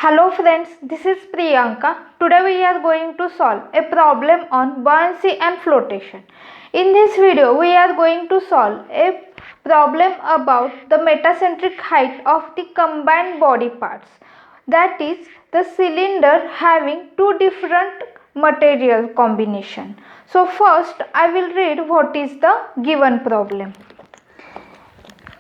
Hello friends, this is Priyanka. Today we are going to solve a problem on buoyancy and flotation. In this video, we are going to solve a problem about the metacentric height of the combined body parts. That is, the cylinder having two different material combination. So first, I will read what is the given problem.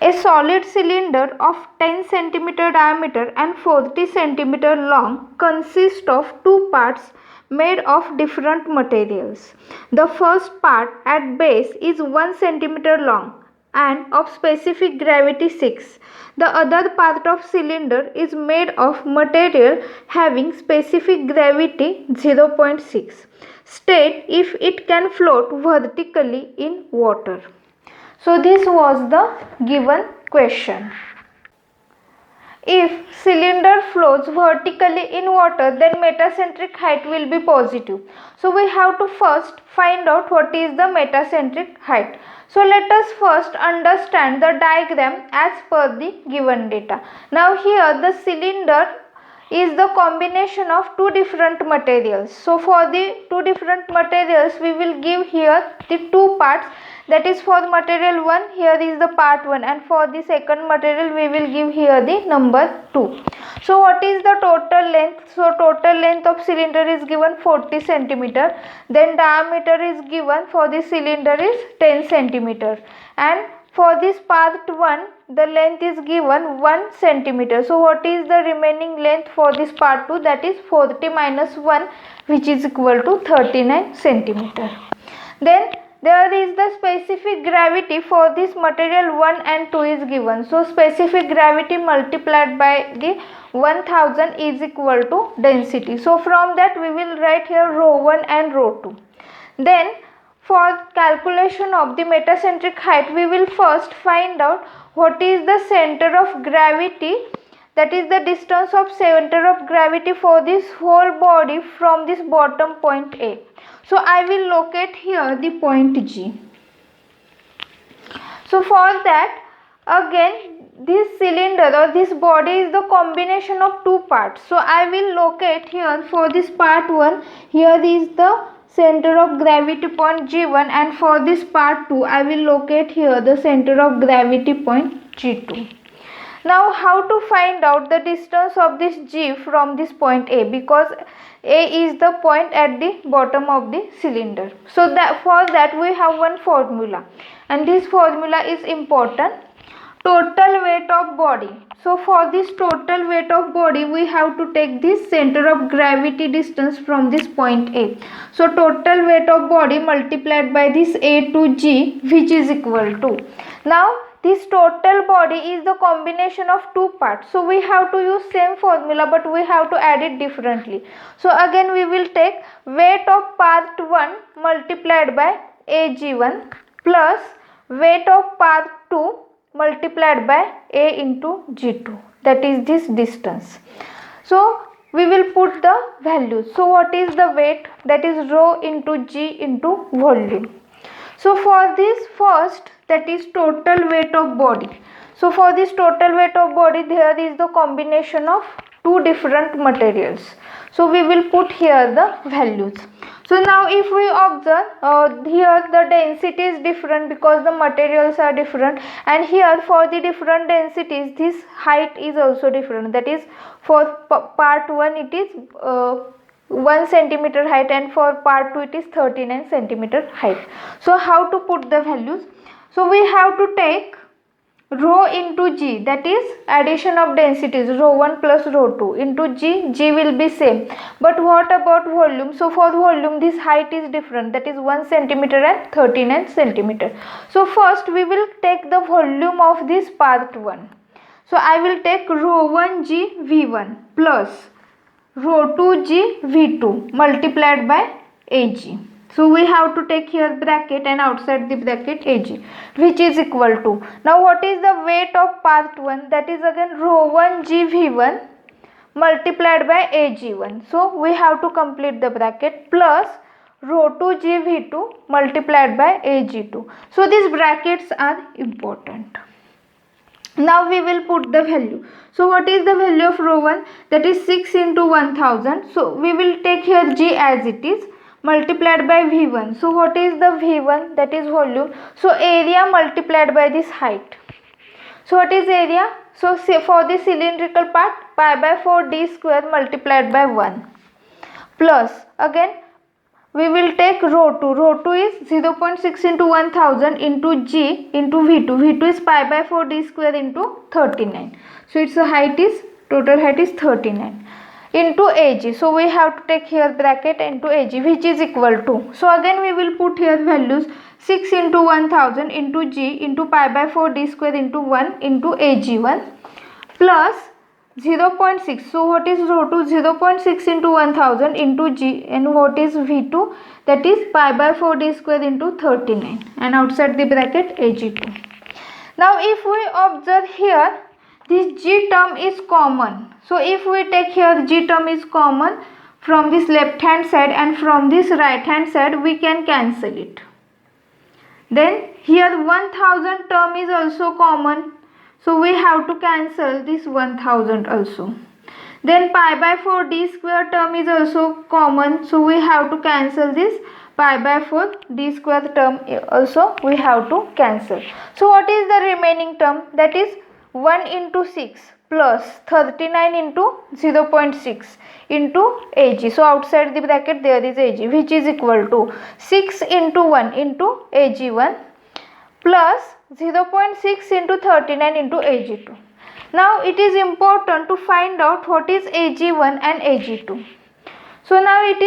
A solid cylinder of 10 cm diameter and 40 cm long consists of two parts made of different materials. The first part at base is 1 cm long and of specific gravity 6. The other part of cylinder is made of material having specific gravity 0.6. State if it can float vertically in water. So this was the given question. If cylinder floats vertically in water, then metacentric height will be positive. So we have to first find out what is the metacentric height. So let us first understand the diagram as per the given data. Now here the cylinder is the combination of two different materials. So for the two different materials we will give here the two parts, that is for material 1 here is the part 1 and for the second material we will give here the number 2. So what is the total length? So total length of cylinder is given 40 cm, then diameter is given for the cylinder is 10 cm, and for this part 1 the length is given 1 cm. So what is the remaining length for this part 2? That is 40 minus 1, which is equal to 39 cm. Then there is the specific gravity for this material 1 and 2 is given. So specific gravity multiplied by the 1000 is equal to density. So from that we will write here rho 1 and rho 2. Then for calculation of the metacentric height, we will first find out what is the center of gravity, that is the distance of center of gravity for this whole body from this bottom point A. So I will locate here the point G. So for that, again this cylinder or this body is the combination of two parts. So I will locate here for this part 1, here is the center of gravity point G1, and for this part 2 I will locate here the center of gravity point G2. Now how to find out the distance of this G from this point A, because A is the point at the bottom of the cylinder. So that for that we have one formula, and this formula is important. Total weight of body. So for this total weight of body we have to take this center of gravity distance from this point A. So total weight of body multiplied by this A to G, which is equal to. Now this total body is the combination of two parts. So we have to use same formula, but we have to add it differently. So again we will take weight of part 1 multiplied by AG1 plus weight of part 2 multiplied by A into G2, that is this distance. So we will put the values. So what is the weight? That is rho into G into volume. So for this first, that is total weight of body. So for this total weight of body, there is the combination of two different materials. So we will put here the values. So now if we observe here the density is different because the materials are different, and here for the different densities this height is also different. That is for part 1 it is 1 centimeter height, and for part 2 it is 39 centimeter height. So how to put the values? So we have to take rho into G, that is addition of densities, rho 1 plus rho 2 into G. G will be same, but what about volume? So for volume this height is different, that is 1 centimeter and 39 centimeter. So first we will take the volume of this part 1. So I will take rho 1 G V1 plus rho 2 G V2 multiplied by AG. So we have to take here bracket and outside the bracket AG, which is equal to. Now what is the weight of part 1? That is again rho 1 G V1 multiplied by AG1. So we have to complete the bracket plus rho 2 G V2 multiplied by AG2. So these brackets are important. Now we will put the value. So what is the value of rho 1? That is 6 into 1000. So we will take here G as it is, multiplied by V1. So what is the V1? That is volume. So area multiplied by this height. So what is area? So for the cylindrical part, pi by 4 d square multiplied by 1, plus again we will take rho 2. Rho 2 is 0.6 into 1000 into G into V2. V2 is pi by 4 d square into 39. So its height is, total height is 39 into Ag. So we have to take here bracket into Ag, which is equal to. So again we will put here values, 6 into 1000 into G into pi by 4 d square into 1 into Ag1 plus 0.6. So what is rho 2? 0.6 into 1000 into G, and what is V2? That is pi by 4 d square into 39, and outside the bracket Ag2. Now if we observe here, this G term is common. So if we take here G term is common from this left hand side and from this right hand side, we can cancel it. Then here 1000 term is also common. So we have to cancel this 1000 also. Then pi by 4 d square term is also common. So we have to cancel this pi by 4 d square term also we have to cancel. So what is the remaining term? That is 1 into 6 plus 39 into 0.6 into Ag. So outside the bracket there is Ag, which is equal to 6 into 1 into Ag1 plus 0.6 into 39 into Ag2. Now it is important to find out what is Ag1 and Ag2. So now it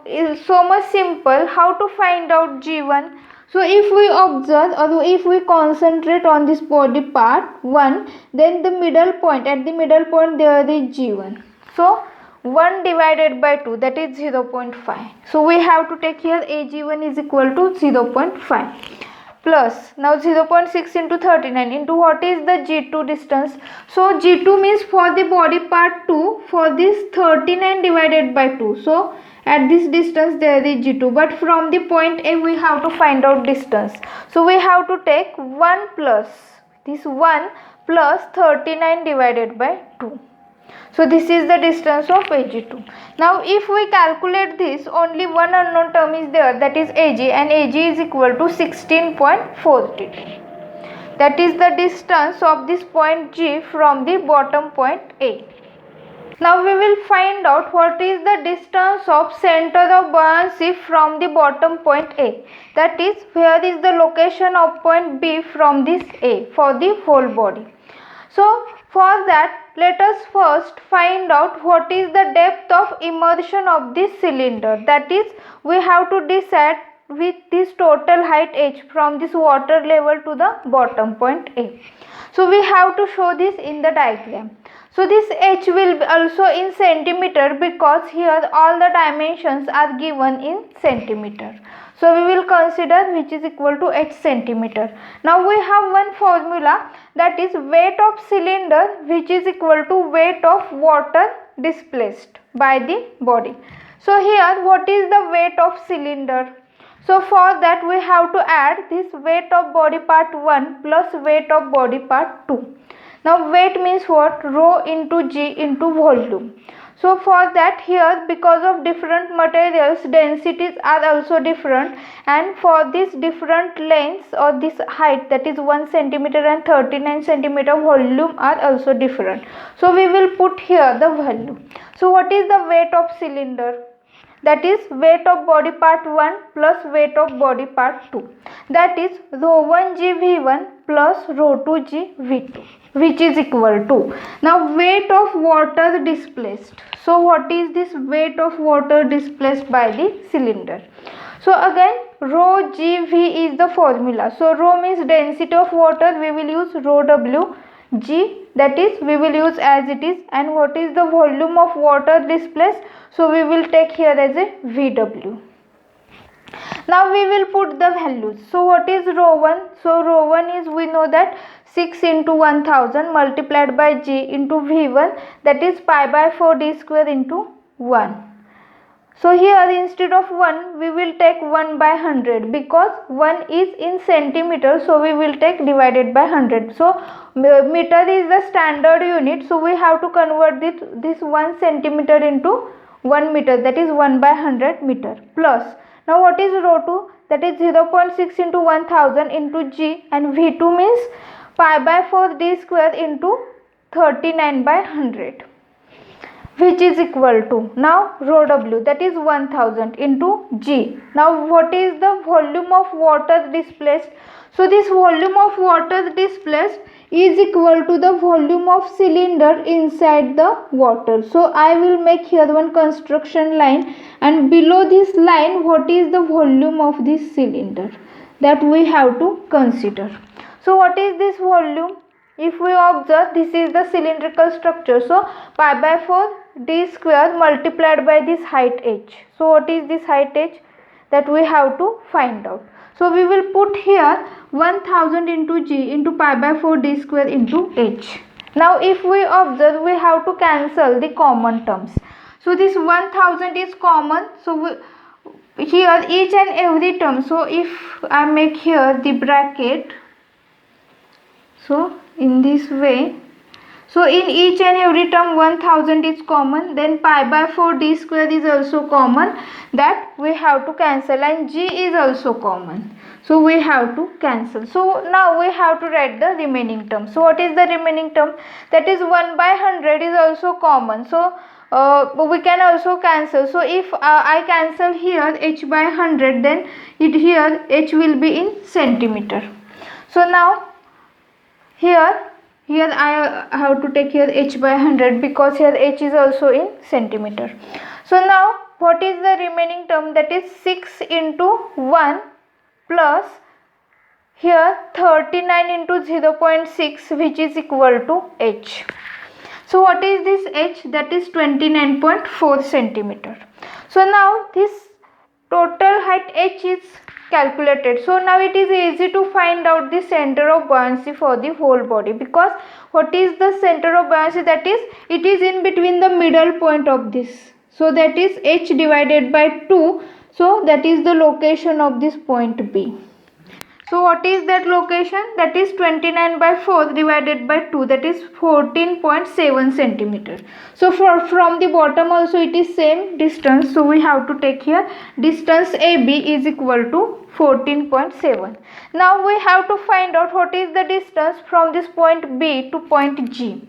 is so much simple how to find out G1. So if we observe or if we concentrate on this body part 1, then the middle point, at the middle point there is G1. So 1 divided by 2, that is 0.5. So we have to take here Ag1 is equal to 0.5. Plus now 0.6 into 39 into what is the G2 distance. So G2 means for the body part 2, for this 39 divided by 2. So at this distance there is G2, but from the point A we have to find out distance. So we have to take 1 plus this 1 plus 39 divided by 2. So this is the distance of Ag2. Now if we calculate this, only one unknown term is there, that is Ag, and Ag is equal to 16.42. That is the distance of this point G from the bottom point A. Now we will find out what is the distance of center of buoyancy from the bottom point A. That is, where is the location of point B from this A for the whole body. So for that, let us first find out what is the depth of immersion of this cylinder. That is, we have to decide with this total height h from this water level to the bottom point A. So we have to show this in the diagram. So this h will be also in centimeter, because here all the dimensions are given in centimeter. So we will consider which is equal to h centimeter. Now we have one formula, that is weight of cylinder which is equal to weight of water displaced by the body. So here what is the weight of cylinder? So for that we have to add this weight of body part 1 plus weight of body part 2. Now weight means what? Rho into G into volume. So for that, here because of different materials, densities are also different, and for this different lengths or this height, that is 1 centimeter and 39 centimeter, volume are also different. So we will put here the value. So what is the weight of cylinder? That is weight of body part 1 plus weight of body part 2. That is rho 1 G V1 plus rho 2 G V2, which is equal to. Now weight of water displaced. So what is this weight of water displaced by the cylinder? So again rho GV is the formula. So rho means density of water, we will use rho W. G, that is we will use as it is, and what is the volume of water displaced? So we will take here as a VW. Now we will put the values. So what is rho 1? So rho 1 is, we know that 6 into 1000 multiplied by G into V1, that is pi by 4 d square into 1. So here instead of 1 we will take 1 by 100 because 1 is in centimeter, so we will take divided by 100. So meter is the standard unit, so we have to convert this 1 centimeter into 1 meter, that is 1 by 100 meter. Plus, now what is rho 2? That is 0.6 into 1000 into g, and V2 means pi by 4 d square into 39 by 100, which is equal to, now rho w, that is 1000 into g. Now what is the volume of water displaced? So this volume of water displaced is equal to the volume of cylinder inside the water. So I will make here one construction line, and below this line what is the volume of this cylinder, that we have to consider. So what is this volume? If we observe, this is the cylindrical structure, so pi by 4 d square multiplied by this height h. So what is this height h? That we have to find out. So we will put here 1000 into g into pi by 4 d square into h. Now if we observe, we have to cancel the common terms. So this 1000 is common, so here each and every term, so if I make here the bracket, so in this way, so in each and every term 1000 is common, then pi by 4 d square is also common, that we have to cancel, and g is also common, so we have to cancel. So now we have to write the remaining term. So what is the remaining term? That is 1 by 100 is also common, so we can also cancel. So if I cancel here h by 100, then it here h will be in centimeter. So now here I have to take here h by 100 because here h is also in centimeter. So now what is the remaining term? That is 6 into 1 plus here 39 into 0.6, which is equal to h. So what is this h? That is 29.4 centimeter. So now this total height h is calculated. So now it is easy to find out the center of buoyancy for the whole body, because what is the center of buoyancy? That is, it is in between the middle point of this, so that is h divided by 2, so that is the location of this point B. So what is that location? That is 29 by 4 divided by 2, that is 14.7 centimeter. So from the bottom also it is same distance, so we have to take here distance AB is equal to 14.7. Now we have to find out what is the distance from this point B to point G.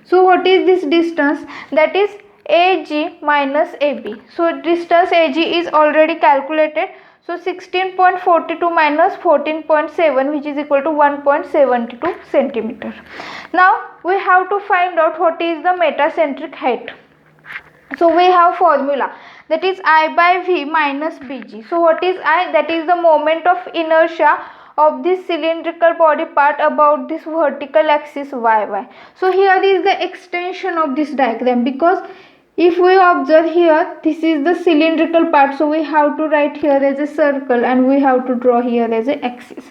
So what is this distance? That is AG minus AB. So distance AG is already calculated. So 16.42 minus 14.7, which is equal to 1.72 centimeter. Now we have to find out what is the metacentric height. So we have formula, that is I by V minus Bg. So what is I? That is the moment of inertia of this cylindrical body part about this vertical axis YY. So here is the extension of this diagram, because if we observe here, this is the cylindrical part, so we have to write here as a circle and we have to draw here as a axis.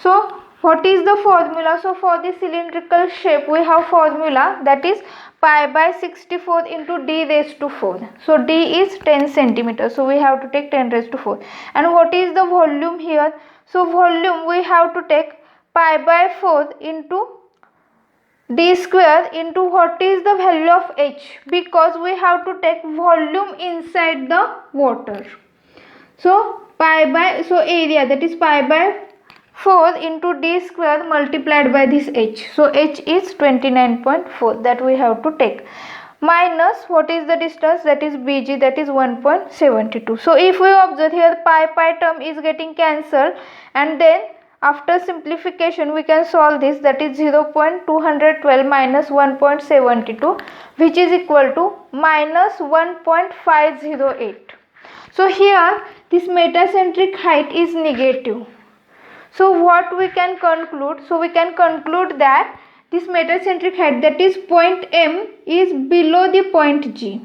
So what is the formula? So for the cylindrical shape we have formula, that is pi by 64 into d raised to 4. So d is 10 centimeter, so we have to take 10 raised to 4. And what is the volume here? So volume we have to take pi by 4 into d square into what is the value of h, because we have to take volume inside the water. So pi by, so area, that is pi by 4 into d square multiplied by this h. So h is 29.4, that we have to take, minus what is the distance? That is Bg, that is 1.72. So if we observe here, pi term is getting cancelled, and then after simplification we can solve this, that is 0.212 minus 1.72, which is equal to minus 1.508. So here this metacentric height is negative. So what we can conclude? So we can conclude that this metacentric height, that is point M, is below the point G.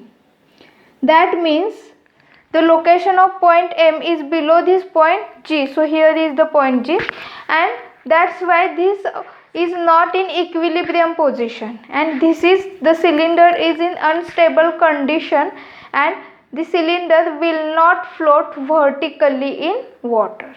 That means the location of point M is below this point G. So here is the point G, and that's why this is not in equilibrium position, and this is the cylinder is in unstable condition, and the cylinder will not float vertically in water.